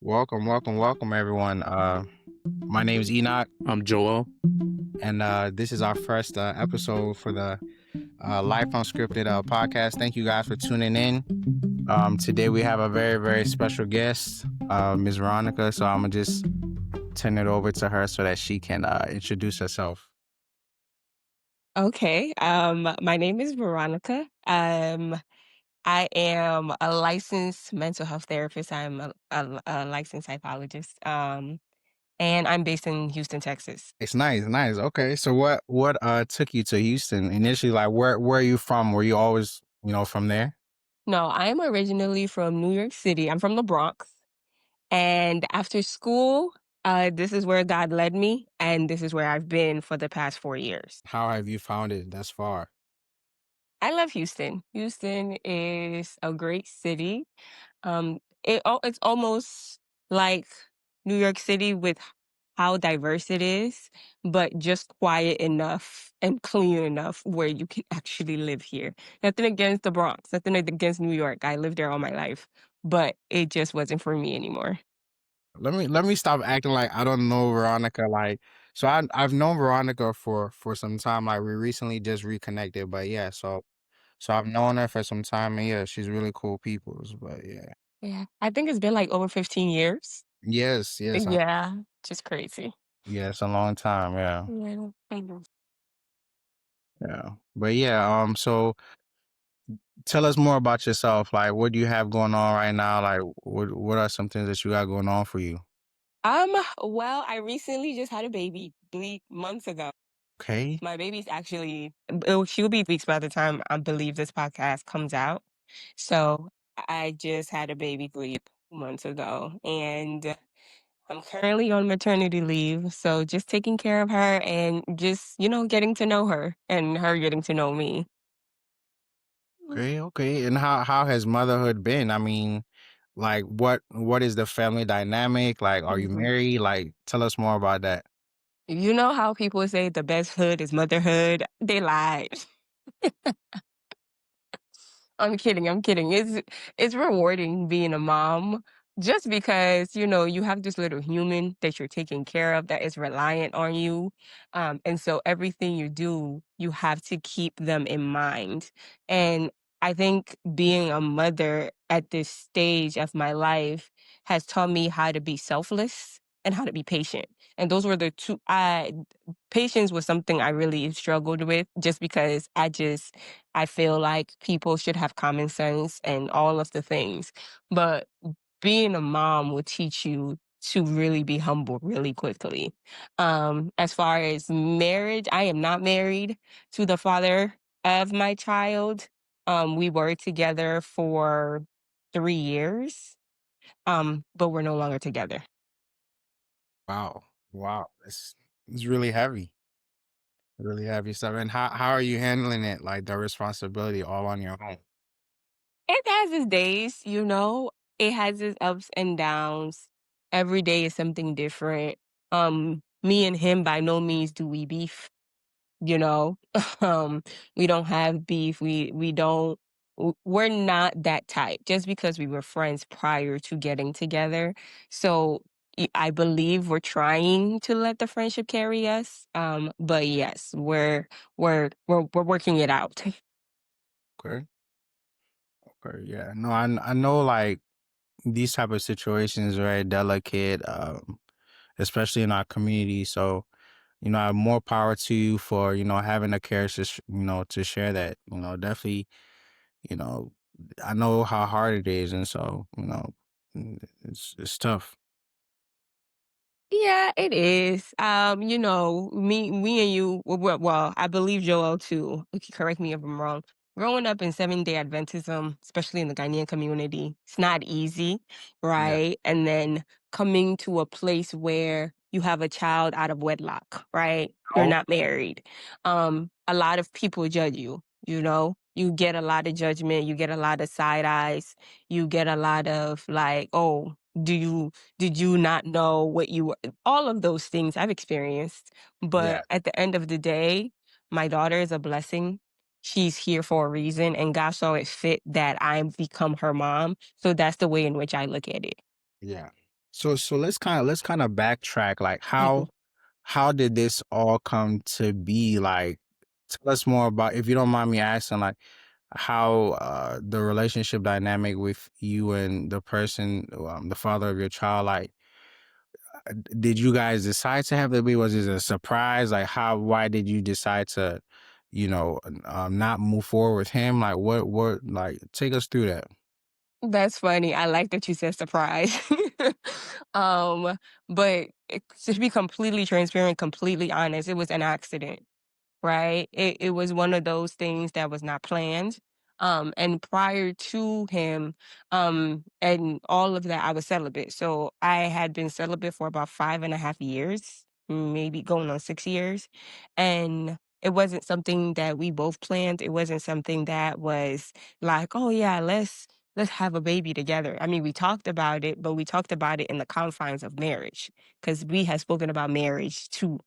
Welcome, everyone. My name is Enoch, I'm Joel. and this is our first episode for the Life Unscripted podcast. Thank you guys for tuning in. Today we have a very special guest, Ms. Veronica. So I'm gonna just turn it over to her so that she can introduce herself. Okay. My name is Veronica. I am a licensed mental health therapist. I'm a licensed psychologist. And I'm based in Houston, Texas. It's nice. Okay, so what took you to Houston initially? Like, where are you from? Were you always from there? No, I am originally from New York City. I'm from the Bronx. And after school, this is where God led me, and this is where I've been for the past 4 years. How have you found it thus far? I love Houston. Houston is a great city. It's almost like New York City with how diverse it is, but just quiet enough and clean enough where you can actually live here. Nothing against the Bronx, nothing against New York. I lived there all my life, but it just wasn't for me anymore. Let me stop acting like I don't know Veronica. Like, so I've known Veronica for some time. Like, we recently just reconnected, but yeah. So I've known her for some time, and yeah, she's really cool people. But yeah, Yeah. I think it's been like over 15 years. yes, Yeah, just crazy. yeah, it's a long time. Yeah, Yeah, I know. yeah, but yeah. So tell us more about yourself. Like, what do you have going on right now? Like, what are some things that you got going on for you? Well, I recently just had a baby 3 months ago. Okay, My baby's actually, she'll be weeks by the time I believe this podcast comes out. So I just had a baby 3 months ago, and I'm currently on maternity leave. So just taking care of her and just, getting to know her and her getting to know me. okay. And how has motherhood been? I mean, like, what is the family dynamic? Like, are you Mhm. married? Like, tell us more about that. You know how people say the best hood is motherhood? They lied. I'm kidding. It's rewarding being a mom just because, you have this little human that you're taking care of that is reliant on you. And so everything you do, you have to keep them in mind. And I think being a mother at this stage of my life has taught me how to be selfless and how to be patient. And those were the two I patience was something I really struggled with just because I feel like people should have common sense and all of the things. But being a mom will teach you to really be humble really quickly. As far as marriage, I am not married to the father of my child. We were together for 3 years, but we're no longer together. Wow, wow, it's really heavy stuff. And how are you handling it? Like, the responsibility all on your own. It has its days, it has its ups and downs. Every day is something different. Me and him by no means do we beef, you know. um, we don't have beef. We don't we're not that type just because we were friends prior to getting together. So I believe we're trying to let the friendship carry us. But yes, we're working it out. Okay, okay, yeah. No, I know, like, these type of situations are very delicate, especially in our community. So, I have more power to you for having the courage to to share that. Definitely. You know, I know how hard it is, and so it's tough. Yeah, it is. Me and you, well, I believe Joel too. You can correct me if I'm wrong. Growing up in 7-day Adventism, especially in the Ghanaian community, it's not easy, Yeah. right? And then coming to a place where you have a child out of wedlock, right? You're Oh, not married. A lot of people judge you, You get a lot of judgment, you get a lot of side eyes, you get a lot of like, oh, do you did you not know what you were all of those things I've experienced. yeah, But at the end of the day, my daughter is a blessing. She's here for a reason, and God saw it fit that I become her mom. So that's the way in which I look at it. yeah. So let's kind of backtrack. Like Mhm. how did this all come to be? Like tell us more about, if you don't mind me asking, like how the relationship dynamic with you and the person, the father of your child, like did you guys decide to have the baby? Was it a surprise? Like why did you decide to, not move forward with him? Like like take us through that. That's funny. I like that you said surprise. um, but to be completely transparent, completely honest, it was an accident. Right? It was one of those things that was not planned. And prior to him, and all of that, I was celibate. So I had been celibate for about 5.5 years, maybe going on 6 years. And it wasn't something that we both planned. It wasn't something that was like, oh yeah, let's have a baby together. I mean, we talked about it, but we talked about it in the confines of marriage because we had spoken about marriage too.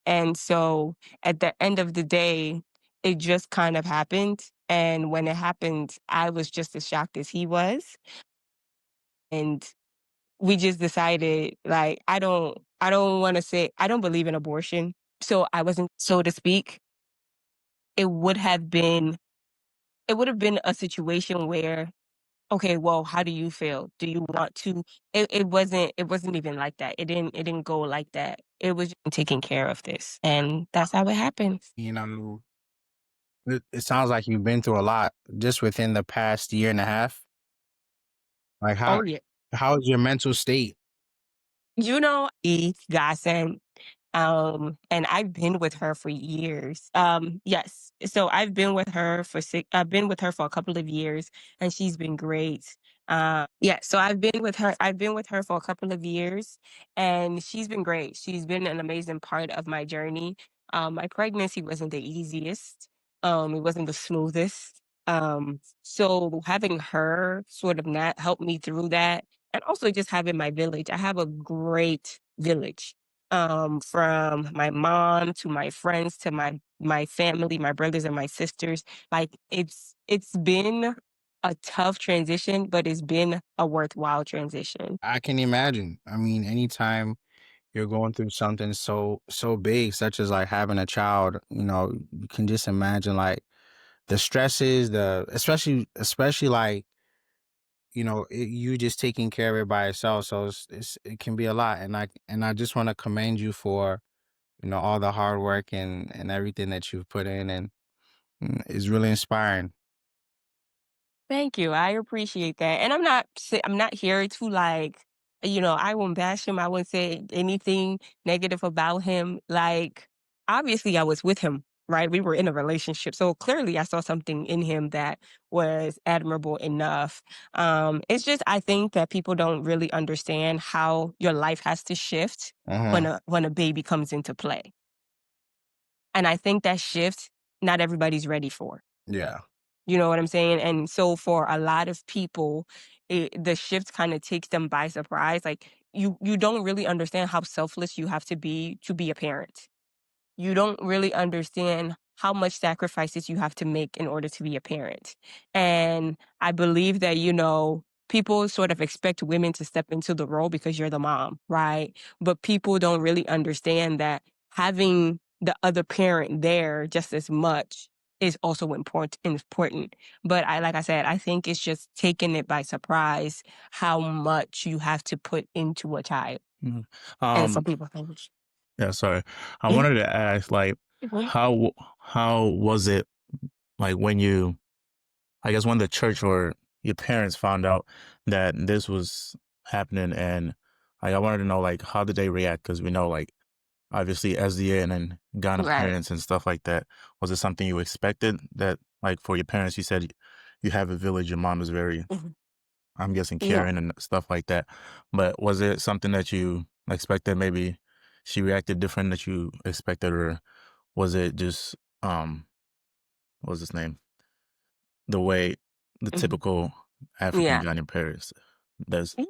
And so at the end of the day, it just kind of happened. And when it happened, I was just as shocked as he was. And we just decided like I don't want to say I don't believe in abortion. So I wasn't, so to speak, it would have been it would have been a situation where, okay, well, how do you feel? Do you want to, it wasn't even like that. It didn't go like that. It was just taking care of this. And that's how it happened. It sounds like you've been through a lot just within the past year and a half. Like Oh yeah. how is your mental state? E godsend. And I've been with her for years. Yes. So I've been with her for a couple of years and she's been great. Yeah, so I've been with her for a couple of years and she's been great. She's been an amazing part of my journey. My pregnancy wasn't the easiest. It wasn't the smoothest. So having her sort of not help me through that, and also just having my village. I have a great village, from my mom to my friends to my family, my brothers and my sisters. Like it's been a tough transition, but it's been a worthwhile transition. I can imagine. I mean, anytime you're going through something so big, such as like having a child, you can just imagine like the stresses, the especially like you just taking care of it by yourself. So it can be a lot, and I just want to commend you for all the hard work and everything that you've put in, and it's really inspiring. Thank you. I appreciate that. And I'm not here to like, I won't bash him. I won't say anything negative about him. Like, obviously I was with him, right? We were in a relationship. So clearly I saw something in him that was admirable enough. It's just I think that people don't really understand how your life has to shift when Uh-huh. a baby comes into play. And I think that shift not everybody's ready for. Yeah. You know what I'm saying? And so for a lot of people, the shift kind of takes them by surprise. Like you don't really understand how selfless you have to be a parent. You don't really understand how much sacrifices you have to make in order to be a parent. And I believe that, people sort of expect women to step into the role because you're the mom, right? But people don't really understand that having the other parent there just as much is also important. But like I said, I think it's just taking it by surprise how much you have to put into a child. Mhm. And some Um, people think, yeah, sorry. I yeah. wanted to ask, like, Mhm. how was it like when I guess when the church or your parents found out that this was happening, and like, I wanted to know, like, how did they react? Because we know, like, obviously SDA and then Ghana Right. parents and stuff like that. Was it something you expected that, like, for your parents? You said you have a village. Your mom is very, Mhm. I'm guessing, Yeah. caring and stuff like that. But was it something that you expected? Maybe she reacted different that you expected, or was it just what was his name? The way the Mhm. typical African Yeah. Ghanaian parents does. Mm,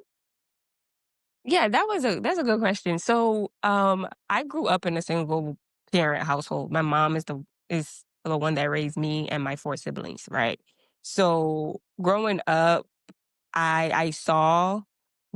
yeah, that's a good question. So, I grew up in a single parent household. My mom is the one that raised me and my four siblings, right? So, growing up, I saw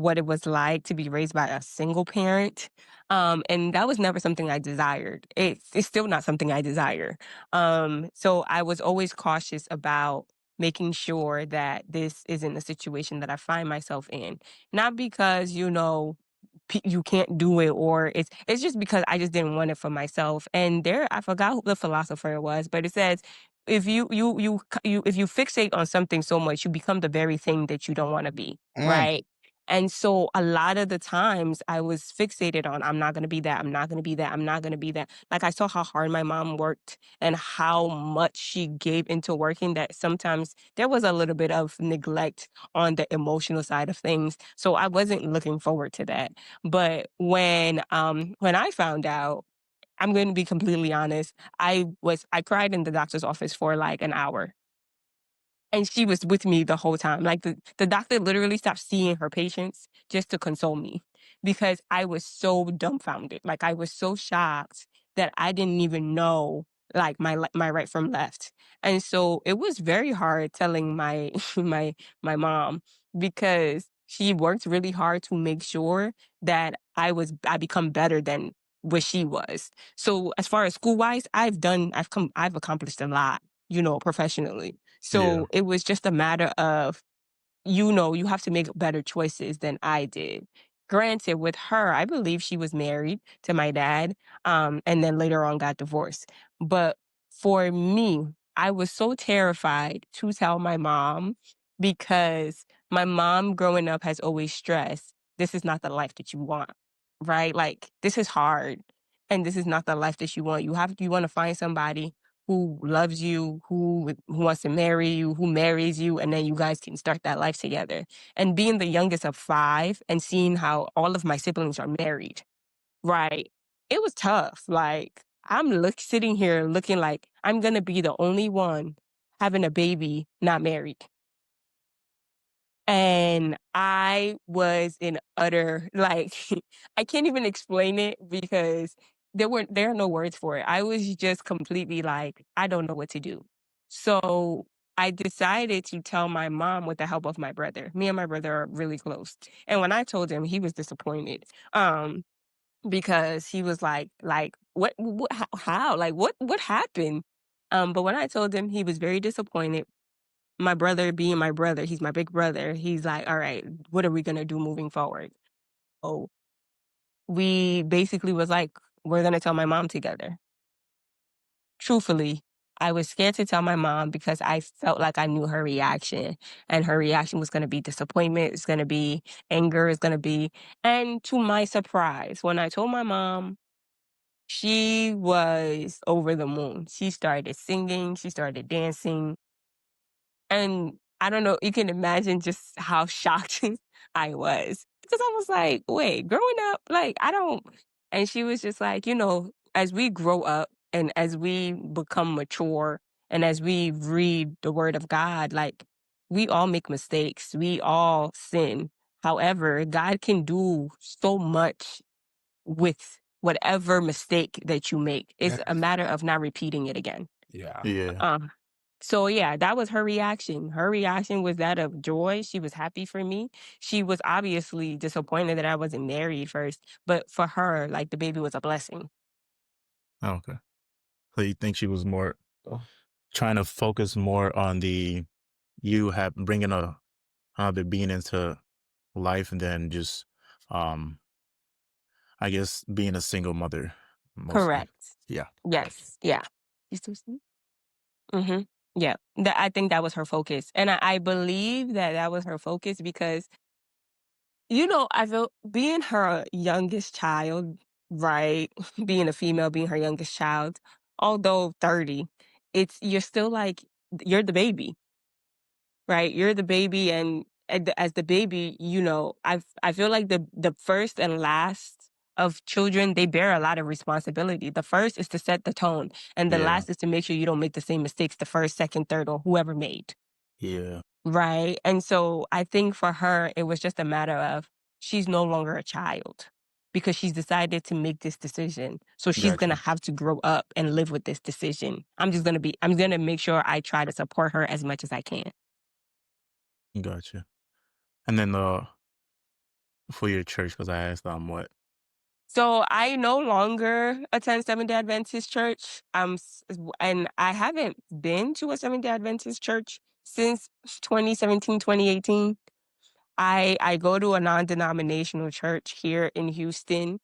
what it was like to be raised by a single parent. And that was never something I desired. It's still not something I desire. So I was always cautious about making sure that this isn't a situation that I find myself in. Not because, you can't do it, or it's just because I just didn't want it for myself. And there, I forgot who the philosopher was, but it says, if you fixate on something so much, you become the very thing that you don't want to be, Mm, right? And so a lot of the times I was fixated on, I'm not going to be that, I'm not going to be that, I'm not going to be that. Like, I saw how hard my mom worked and how much she gave into working, that sometimes there was a little bit of neglect on the emotional side of things. So I wasn't looking forward to that. But when I found out, I'm going to be completely honest, I cried in the doctor's office for like an hour. And she was with me the whole time. Like, the doctor literally stopped seeing her patients just to console me, because I was so dumbfounded. Like, I was so shocked that I didn't even know, like, my right from left. And so it was very hard telling my my mom, because she worked really hard to make sure that I become better than what she was. So as far as school wise, I've accomplished a lot, professionally. Yeah. So it was just a matter of, you have to make better choices than I did. Granted, with her, I believe she was married to my dad, and then later on got divorced. But for me, I was so terrified to tell my mom, because my mom growing up has always stressed, this is not the life that you want, right? Like, this is hard, and this is not the life that you want. You want to find somebody who loves you, who wants to marry you, who marries you, and then you guys can start that life together. And being the youngest of 5 and seeing how all of my siblings are married, right? It was tough. Like, sitting here looking like I'm gonna be the only one having a baby not married. And I was in utter, like, I can't even explain it, because there are no words for it. I was just completely like, I don't know what to do. So I decided to tell my mom with the help of my brother. Me and my brother are really close. And when I told him, he was disappointed. Because he was like, what how? Like, what happened? But when I told him, he was very disappointed. My brother, being my brother, he's my big brother, he's like, "All right, what are we gonna do moving forward?" Oh, we basically was like, "We're gonna tell my mom together." Truthfully, I was scared to tell my mom, because I felt like I knew her reaction, and her reaction was gonna be disappointment, it's gonna be anger, it's gonna be, and to my surprise, when I told my mom, she was over the moon. She started singing, she started dancing. And I don't know, you can imagine just how shocked I was, because I was like, "Wait, growing up, like, I don't." And she was just like, as we grow up and as we become mature and as we read the word of God, like, we all make mistakes, we all sin. However, God can do so much with whatever mistake that you make. It's a yes. matter of not repeating it again. Yeah. Yeah. Um, so yeah, that was her reaction. Her reaction was that of joy. She was happy for me. She was obviously disappointed that I wasn't married first, but for her, like, the baby was a blessing. Oh, okay. So you think she was more Oh, trying to focus more on you have bringing the being into life than just, um, I guess being a single mother mostly. Correct. Yeah. Yes. Yeah. You still see? Mm-hmm. Yeah. I think that was her focus. And I believe that that was her focus because, I feel being her youngest child, right? Being a female, being her youngest child, although 30, you're still like, you're the baby, right? You're the baby, and as the baby, I feel like the first and last of children, they bear a lot of responsibility. The first is to set the tone, and the Yeah. last is to make sure you don't make the same mistakes the first, second, third, or whoever made. Yeah. Right. And so I think for her, it was just a matter of, she's no longer a child because she's decided to make this decision. So she's going to Gotcha. have to grow up and live with this decision. I'm going to make sure I try to support her as much as I can. Gotcha. And then for your church? Because I asked what. So I no longer attend Seventh Day Adventist church. And I haven't been to a Seventh Day Adventist church since 2017, 2018. I go to a non-denominational church here in Houston.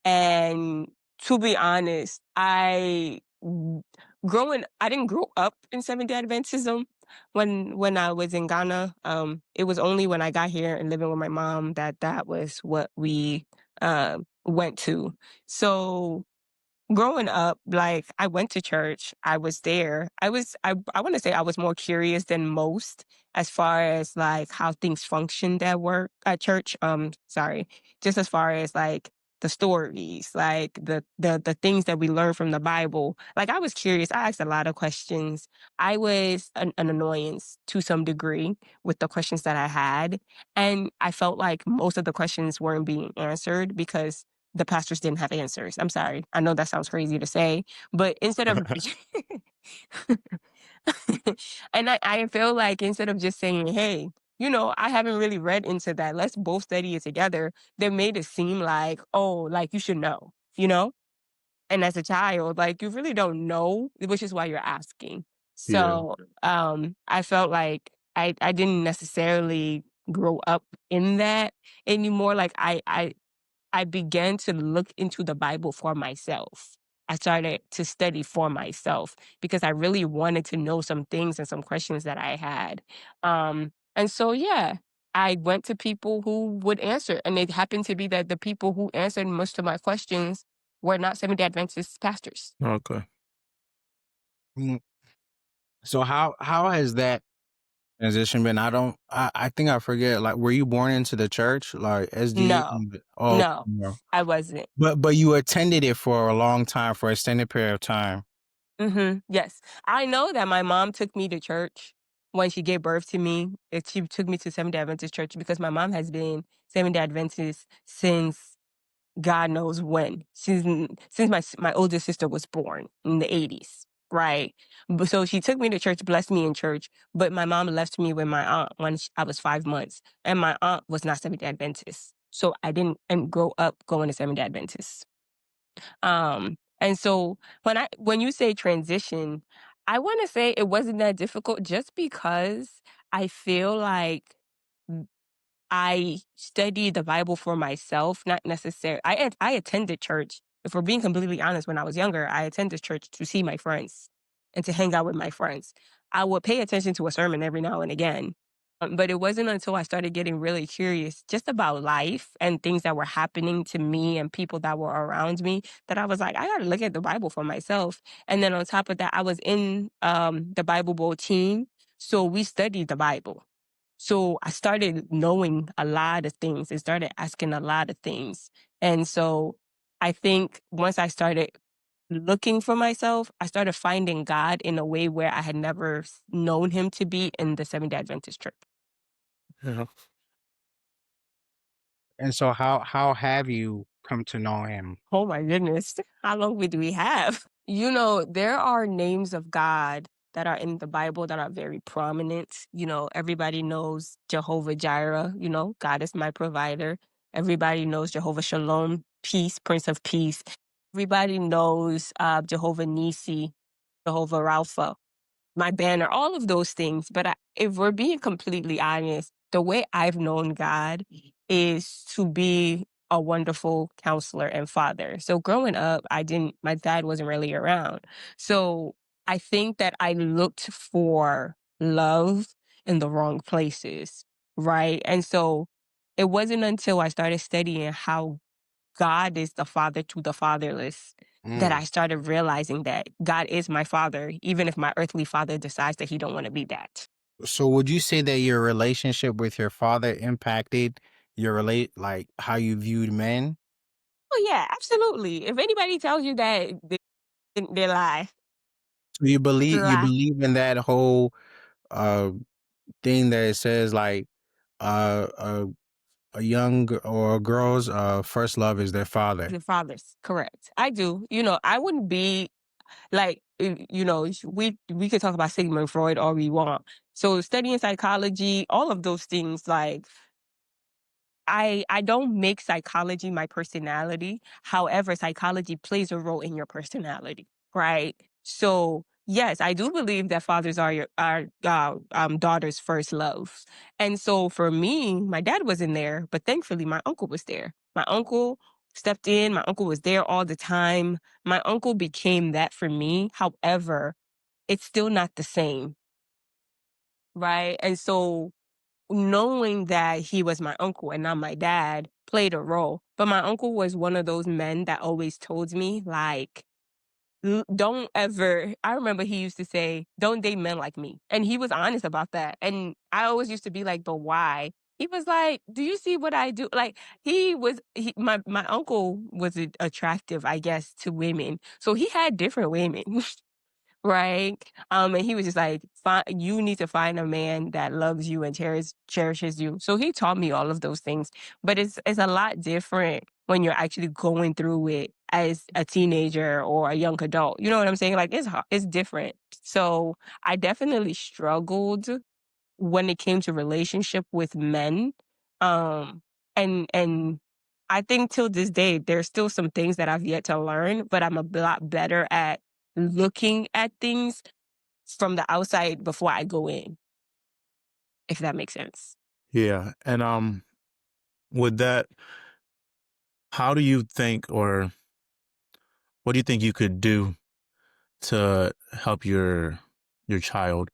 And to be honest, I didn't grow up in Seventh-day Adventism when I was in Ghana. It was only when I got here and living with my mom that that was what we went to. So growing up, like, I went to church, I was there. I wanna say I was more curious than most as far as, like, how things functioned at church, sorry, just as far as, like, the stories, like, the things that we learn from the Bible. Like, I was curious, I asked a lot of questions. I was an annoyance to some degree with the questions that I had, and I felt like most of the questions weren't being answered because the pastors didn't have answers. I'm sorry. I know that sounds crazy to say, but instead of and I feel like instead of just saying, "Hey, I haven't really read into that. Let's both study it together." They made it seem like, "Oh, like you should know," you know? And as a child, like you really don't know, which is why you're asking. Yeah. So, I felt like I didn't necessarily grow up in that anymore. Like I began to look into the Bible for myself. I started to study for myself because I really wanted to know some things and some questions that I had. And so, yeah, I went to people who would answer. And it happened to be that the people who answered most of my questions were not Seventh day Adventist pastors. Okay. Mm, so how has that transition been? I think I forget, like, were you born into the church? Like SD? No, Oh, no, no. I wasn't. But you attended it for a long time, for an extended period of time. Yes. I know that my mom took me to church when she gave birth to me. She took me to Seventh Day Adventist church because my mom has been Seventh Day Adventist since God knows when. Since my older sister was born in the 80s, right? So she took me to church, blessed me in church, but my mom left me with my aunt when I was 5 months, and my aunt was not Seventh Day Adventist, so I didn't and grow up going to Seventh Day Adventist. And so when you say transition, I want to say it wasn't that difficult just because I feel like I studied the Bible for myself, not necessarily. I attended church. If we're being completely honest, when I was younger, I attended church to see my friends and to hang out with my friends. I would pay attention to a sermon every now and again. But it wasn't until I started getting really curious just about life and things that were happening to me and people that were around me that I was like, I got to look at the Bible for myself. And then on top of that, I was in the Bible Bowl team. So we studied the Bible. So I started knowing a lot of things and started asking a lot of things. And so I think once I started looking for myself, I started finding God in a way where I had never known him to be in the Seventh Day Adventist church. Yeah. And so how have you come to know him? Oh my goodness. How long would we have? There are names of God that are in the Bible that are very prominent. Everybody knows Jehovah Jireh, God is my provider. Everybody knows Jehovah Shalom, peace, Prince of Peace. Everybody knows Jehovah Nisi, Jehovah Rapha, my banner, all of those things. But if we're being completely honest, the way I've known God is to be a wonderful counselor and father. So growing up, my dad wasn't really around. So I think that I looked for love in the wrong places, right? And so it wasn't until I started studying how God is the father to the fatherless that I Mm. started realizing that God is my father, even if my earthly father decides that he don't want to be that. So would you say that your relationship with your father impacted your like how you viewed men? Oh yeah, absolutely. If anybody tells you that, they lie. So They you lie. believe in that whole uh thing that it says, like, uh uh a young or a girl's first love is their father. The fathers, correct. I do. I wouldn't be like, we could talk about Sigmund Freud all we want. So studying psychology, all of those things, like I don't make psychology my personality. However, psychology plays a role in your personality, right? So yes, I do believe that fathers are daughters' first loves. And so for me, my dad wasn't there, but thankfully my uncle was there. My uncle stepped in. My uncle was there all the time. My uncle became that for me. However, it's still not the same, right? And so knowing that he was my uncle and not my dad played a role. But my uncle was one of those men that always told me, like, don't ever, I remember he used to say, don't date men like me. And he was honest about that. And I always used to be like, but why? He was like, do you see what I do? Like, my uncle was attractive, I guess, to women. So he had different women. Right? And he was just like, You need to find a man that loves you and cherishes you." So he taught me all of those things, but it's a lot different when you're actually going through it as a teenager or a young adult. You know what I'm saying? Like it's different. So I definitely struggled when it came to relationship with men. Um, and I think till this day, there's still some things that I've yet to learn, but I'm a lot better at looking at things from the outside before I go in, if that makes sense. Yeah. And with that, how do you think, or what do you think you could do to help your child?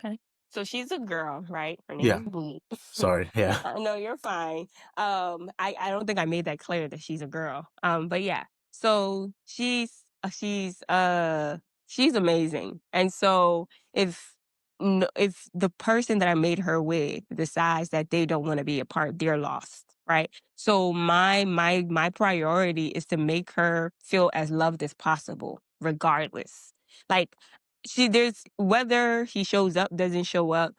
Okay. So she's a girl, right? Her name Yeah. is Blue. Sorry. Yeah. No, you're fine. I don't think I made that clear that she's a girl. But yeah. So she's amazing. And so if the person that I made her with decides that they don't want to be a part, they're lost, right? So my priority is to make her feel as loved as possible, regardless. Like there's whether he shows up, doesn't show up,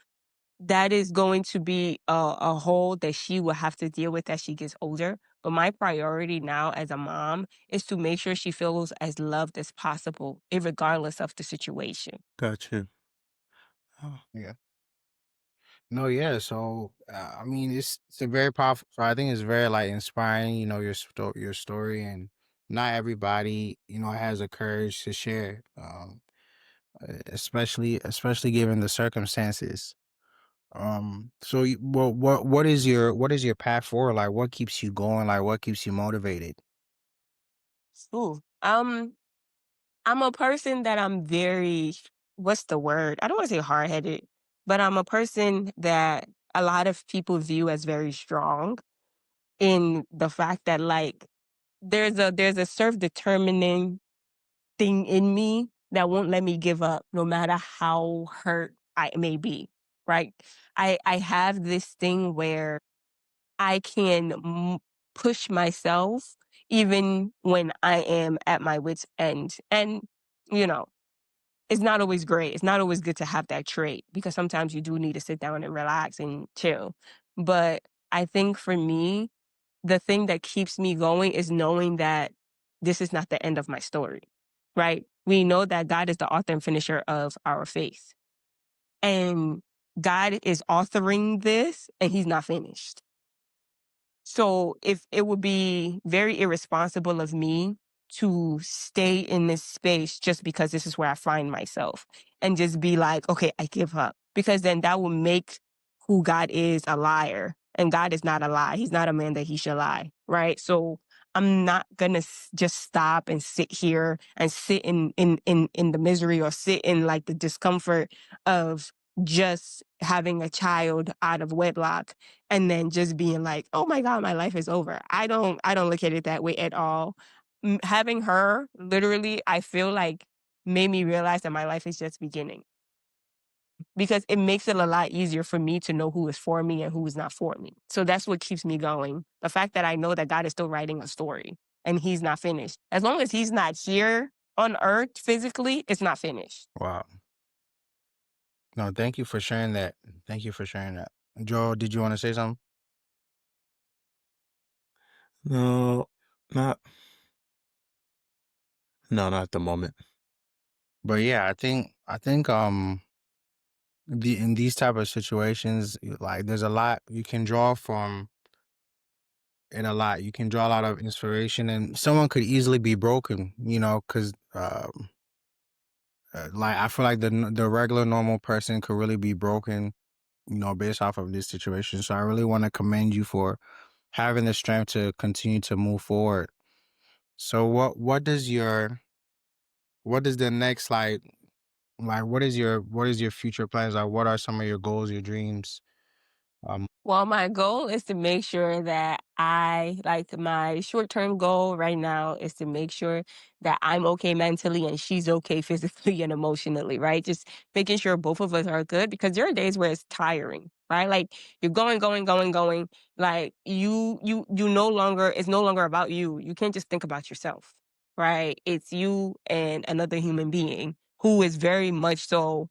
that is going to be a hole that she will have to deal with as she gets older. But my priority now as a mom is to make sure she feels as loved as possible, regardless of the situation. Got you. Oh, Yeah. No, yeah. So I mean, it's a very powerful. So I think it's very like inspiring. Your story, and not everybody has the courage to share. Especially given the circumstances. What is your path forward? Like, what keeps you going? Like, what keeps you motivated? Ooh. I'm a person that I'm very, what's the word? I don't want to say hard headed, but I'm a person that a lot of people view as very strong in the fact that like there's a self-determining thing in me that won't let me give up no matter how hurt I may be, right? I have this thing where I can push myself even when I am at my wit's end. And you know, it's not always great. It's not always good to have that trait because sometimes you do need to sit down and relax and chill. But I think for me, the thing that keeps me going is knowing that this is not the end of my story, right? We know that God is the author and finisher of our faith. And God is authoring this and he's not finished. So if it would be very irresponsible of me to stay in this space just because this is where I find myself and just be like, okay, I give up. Because then that will make who God is a liar. And God is not a lie. He's not a man that he should lie. Right. So I'm not gonna just stop and sit here and sit in the misery or sit in like the discomfort of just having a child out of wedlock and then just being like, "Oh my god, my life is over." I don't look at it that way at all. Having her literally, I feel like made me realize that my life is just beginning because it makes it a lot easier for me to know who is for me and who is not for me. So that's what keeps me going. The fact that I know that God is still writing a story and he's not finished. As long as he's not here on earth physically, it's not finished. Wow. No, thank you for sharing that. Thank you for sharing that. Joel, did you want to say something? no, not no, not at the moment. But yeah, I think in these type of situations, like there's a lot you can draw from it a lot. You can draw a lot of inspiration, and someone could easily be broken, because like I feel like the regular normal person could really be broken, based off of this situation. So I really want to commend you for having the strength to continue to move forward. So what does the next like what is your future plans? Like what are some of your goals, your dreams? Um Well, my goal is to make sure that my short-term goal right now is to make sure that I'm okay mentally and she's okay physically and emotionally, right? Just making sure both of us are good because there are days where it's tiring, right? Like you're going, going, going, going. Like you no longer, it's no longer about you. You can't just think about yourself, right? It's you and another human being who is very much so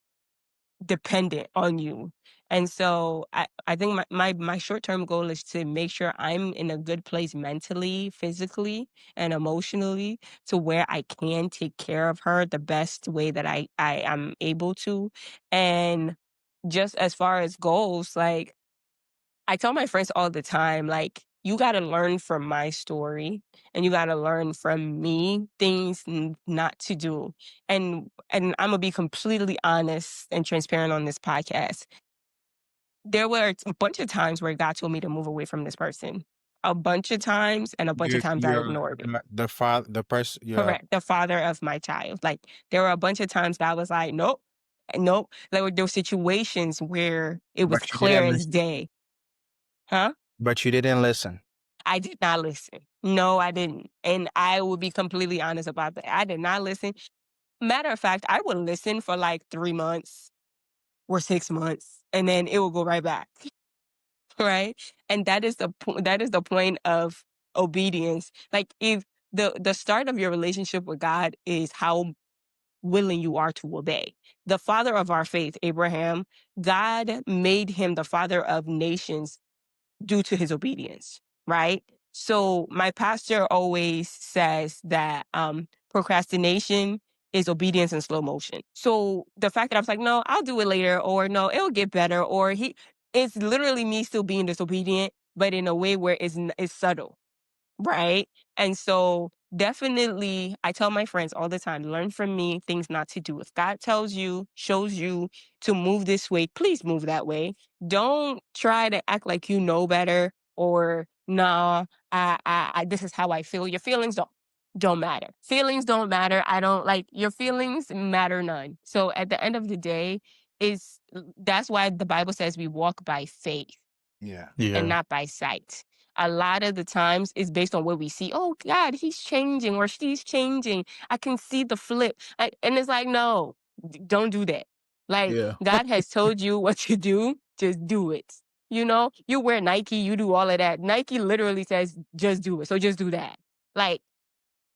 dependent on you. And so I think my short-term goal is to make sure I'm in a good place mentally, physically, and emotionally to where I can take care of her the best way that I am able to. And just as far as goals, like I tell my friends all the time, like, you gotta learn from my story and you gotta learn from me things not to do. And I'm gonna be completely honest and transparent on this podcast. There were a bunch of times where God told me to move away from this person. A bunch of times, and a bunch of times I ignored it. the father the person your Correct. The father of my child. Like there were a bunch of times that I was like, nope, nope. There were situations where it was but you clear didn't as listen. day. Huh? But you didn't listen. I did not listen. No, I didn't. And I will be completely honest about that. I did not listen. Matter of fact, I would listen for like 3 months or 6 months, and then it will go right back. Right. And that is the point of obedience. Like if the start of your relationship with God is how willing you are to obey. The father of our faith, Abraham, God made him the father of nations due to his obedience, right? So my pastor always says that procrastination is obedience in slow motion. So the fact that I was like, no, I'll do it later, or no, it'll get better, or it's literally me still being disobedient, but in a way where it's subtle, right? And so definitely, I tell my friends all the time, learn from me things not to do. If God tells you, shows you to move this way, please move that way. Don't try to act like you know better or nah, this is how I feel. Your feelings don't matter. Feelings don't matter. I don't like your feelings matter none. So at the end of the day, is that's why the Bible says we walk by faith Yeah. and Yeah. not by sight. A lot of the times it's based on what we see. Oh God, he's changing or she's changing. I can see the flip. And it's like, no, don't do that. Like Yeah. God has told you what to do, just do it. You wear Nike, you do all of that. Nike literally says just do it. So just do that. Like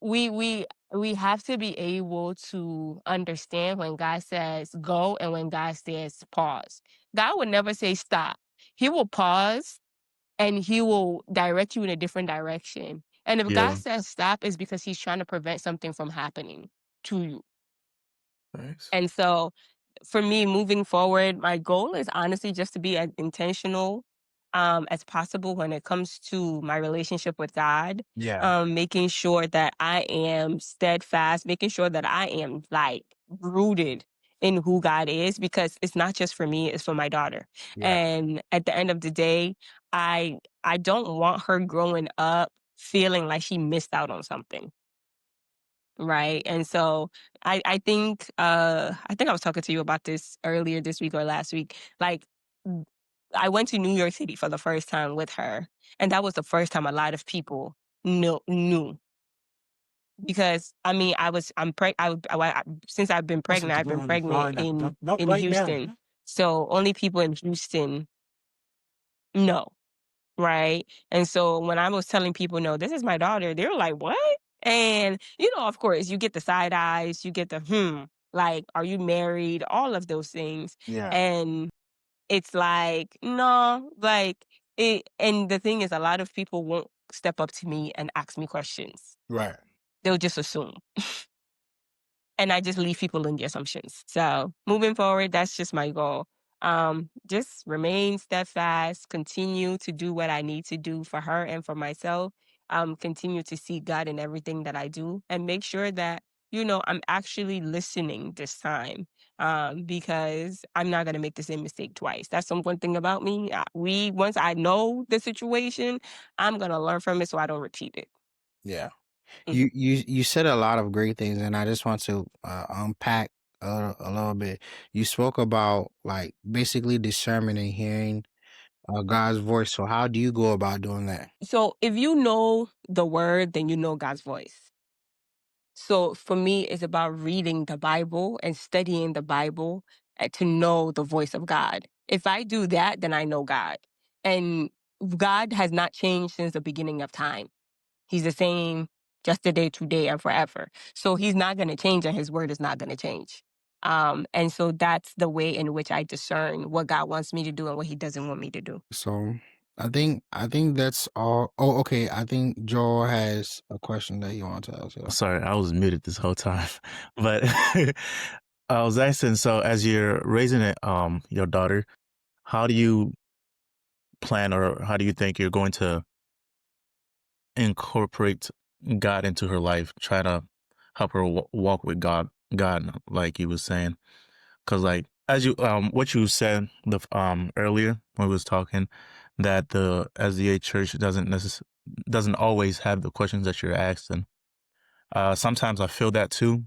we we we have to be able to understand when God says go and when God says pause. God would never say stop. He will pause and he will direct you in a different direction. And if God Yeah. says stop, it's because he's trying to prevent something from happening to you. Thanks. And so for me, moving forward, my goal is honestly just to be as intentional as possible when it comes to my relationship with God. Yeah. Making sure that I am steadfast, making sure that I am like rooted in who God is, because it's not just for me, it's for my daughter. Yeah. And at the end of the day, I don't want her growing up feeling like she missed out on something. Right. And so I think I was talking to you about this earlier this week or last week. Like w- I went to New York City for the first time with her. And that was the first time a lot of people knew. Because I mean I'm preg I since I've been Listen pregnant, to I've go been on the pregnant phone. No, in no, not in right now. Houston. So only people in Houston know. Right? And so when I was telling people, "No, this is my daughter," they were like, "What?" And, of course, you get the side eyes, you get the, like, "Are you married?" All of those things. Yeah. And it's like, no, like, and the thing is, a lot of people won't step up to me and ask me questions. Right. They'll just assume. And I just leave people in the assumptions. So moving forward, that's just my goal. Just remain steadfast, continue to do what I need to do for her and for myself. Continue to see God in everything that I do and make sure that, I'm actually listening this time. Because I'm not gonna make the same mistake twice. That's one thing about me. Once I know the situation, I'm gonna learn from it so I don't repeat it. Yeah. Mhm. You said a lot of great things, and I just want to unpack a little bit. You spoke about like basically discernment and hearing God's voice. So how do you go about doing that? So if you know the word, then you know God's voice. So for me, it's about reading the Bible and studying the Bible to know the voice of God. If I do that, then I know God. And God has not changed since the beginning of time. He's the same yesterday, today, and forever. So he's not going to change, and his word is not going to change. And so that's the way in which I discern what God wants me to do and what he doesn't want me to do. So I think that's all. Oh, okay. I think Joel has a question that he wants to ask. Yeah. Sorry, I was muted this whole time. But I was asking, so as you're raising it, your daughter, how do you plan or how do you think you're going to incorporate God into her life? Try to help her walk with God, like you was saying. Because like as you what you said earlier when we was talking, that the SDA church doesn't always have the questions that you're asking. Sometimes I feel that too,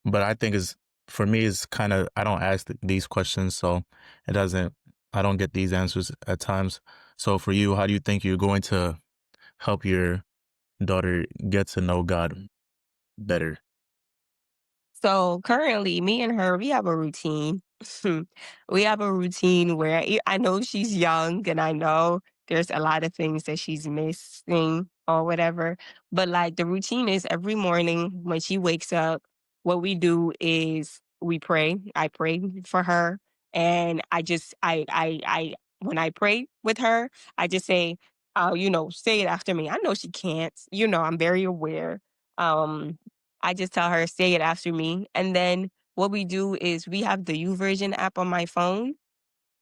but I think is for me it's kind of I don't ask these questions, so it doesn't I don't get these answers at times. So for you, how do you think you're going to help your daughter get to know God better? So currently, me and her, we have a routine. We have a routine where I know she's young and I know there's a lot of things that she's missing or whatever. But like the routine is every morning when she wakes up, what we do is we pray. I pray for her. And when I pray with her, I just say, say it after me. I know she can't, I'm very aware. Um, I just tell her, say it after me. And then what we do is we have the U version app on my phone.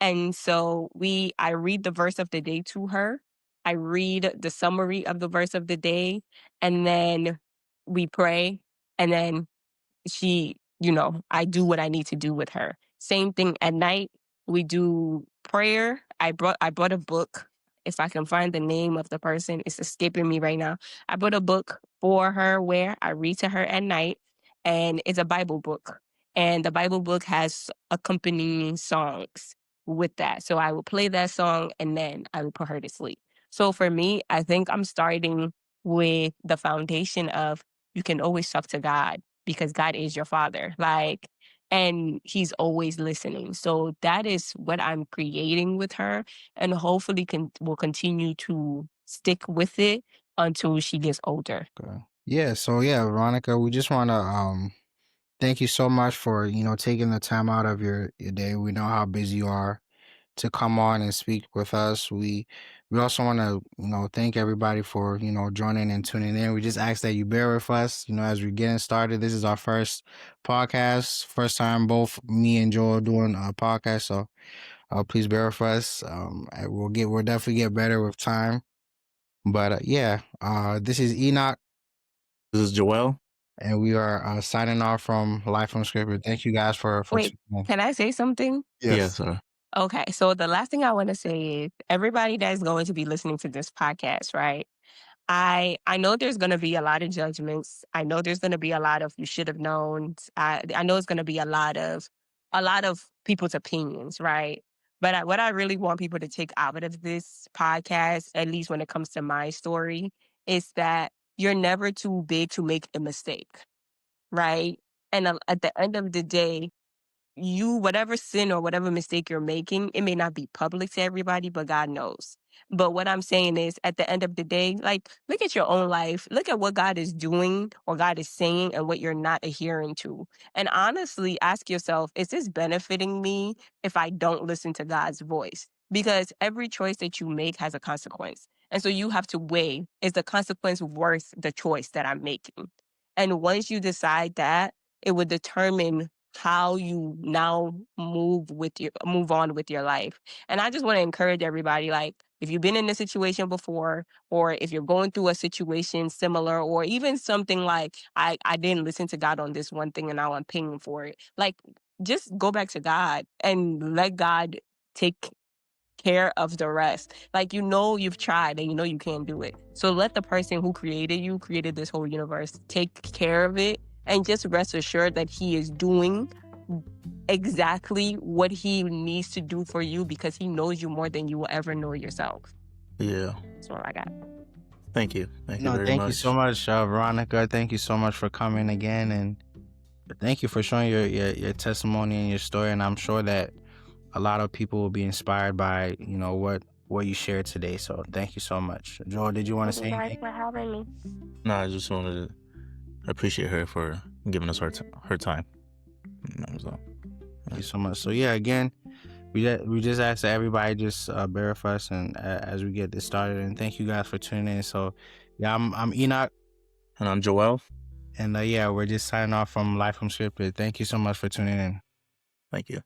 And so I read the verse of the day to her. I read the summary of the verse of the day, and then we pray. And then I do what I need to do with her. Same thing at night. We do prayer. I brought a book. If I can find the name of the person, it's escaping me right now. I brought a book for her where I read to her at night, and it's a Bible book. And the Bible book has accompanying songs with that. So I will play that song and then I will put her to sleep. So for me, I think I'm starting with the foundation of you can always talk to God because God is your father. And he's always listening. So that is what I'm creating with her. And hopefully will continue to stick with it until she gets older. Okay. Yeah. So yeah, Veronica, we just want to thank you so much for taking the time out of your day. We know how busy you are to come on and speak with us. We also want to thank everybody for joining and tuning in. We just ask that you bear with us as we're getting started. This is our first podcast, first time both me and Joel doing a podcast, so please bear with us. And we'll definitely get better with time. But yeah, this is Enoch, This is Joel. and we are signing off from Life Unscripted. Thank you guys for Wait, tuning in. can I say something? Yes, Yes. sir. Okay, so the last thing I want to say is everybody that's going to be listening to this podcast, right? I know there's going to be a lot of judgments. I know there's going to be a lot of you should have known. I know it's going to be a lot of people's opinions, right? But what I really want people to take out of this podcast, at least when it comes to my story, is that you're never too big to make a mistake, right? And at the end of the day, whatever sin or whatever mistake you're making, it may not be public to everybody, but God knows. But what I'm saying is, at the end of the day, like, look at your own life. Look at what God is doing or God is saying and what you're not adhering to. And honestly, ask yourself, is this benefiting me if I don't listen to God's voice? Because every choice that you make has a consequence. And so you have to weigh, is the consequence worth the choice that I'm making? And once you decide that, it would determine how you now move on with your life. And I just want to encourage everybody, like, if you've been in this situation before, or if you're going through a situation similar, or even something like I didn't listen to God on this one thing and now I'm paying for it. Like, just go back to God and let God take care of the rest. Like, you've tried and you can't do it. So let the person who created this whole universe, take care of it, and just rest assured that he is doing exactly what he needs to do for you, because he knows you more than you will ever know yourself. Yeah. That's all I got. Thank you. Thank you No, very thank you so much. much, Veronica. Thank you so much for coming again, and thank you for showing your testimony and your story. And I'm sure that a lot of people will be inspired by what you shared today. So thank you so much. Joel, did you want to Thank say you guys anything? for having me. No, I just wanted to appreciate her for giving us her time. That was all. Thank you so much. So yeah, again, we just ask that everybody just bear with us and as we get this started. And thank you guys for tuning in. So yeah, I'm Enoch, And I'm Joel. and yeah, we're just signing off from Life Unscripted. Thank you so much for tuning in. Thank you.